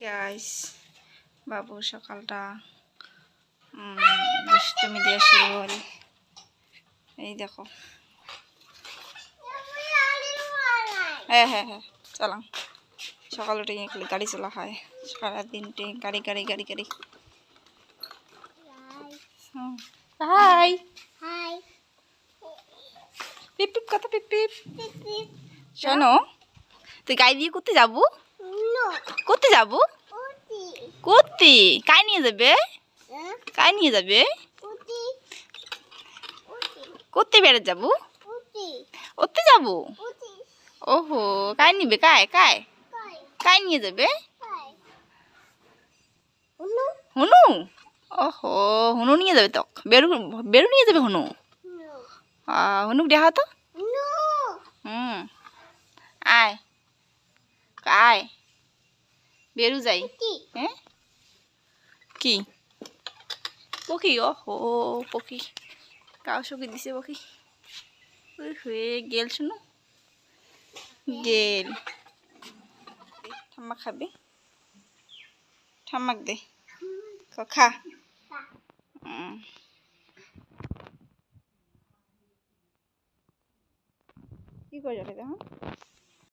Guys বাবু সকালটা দুষ্টুমি দিয়ে শুরু হল। এই দেখো, হ্যাঁ হ্যাঁ হ্যাঁ চালাম। সকাল উঠে খালি গাড়ি চলা হয়, সারাদিন গাড়ি গাড়ি গাড়ি গাড়ি। হাই হাই পিপ পিপ কথা পিপ পিপ। শোনো, তুই গাড়ি দিয়ে করতে যাবো? করতে যাবো? করতে কাই নিয়ে যাবে? কাই নিয়ে যাবে? করতে বেড়ে যাবো? ওতে যাবো? ওহো, কাই নিবে? কায় কায় কাই নিয়ে যাবে? হুনু? ওহো, হুনু নিয়ে যাবে তো? বেরু বেরু নিয়ে যাবে হুনু? হুনুক দেখা তো। আয় আয় বেরু যাই। হ্যাঁ কি পক্ষী? ওহো পক্ষী, কাউ সকি দিছে পক্ষী। হয়ে গেল শুনো, গেল। ঠাম্মা খাবে? ঠাম্মাক দে, খা। কি করে যাবে দেখো।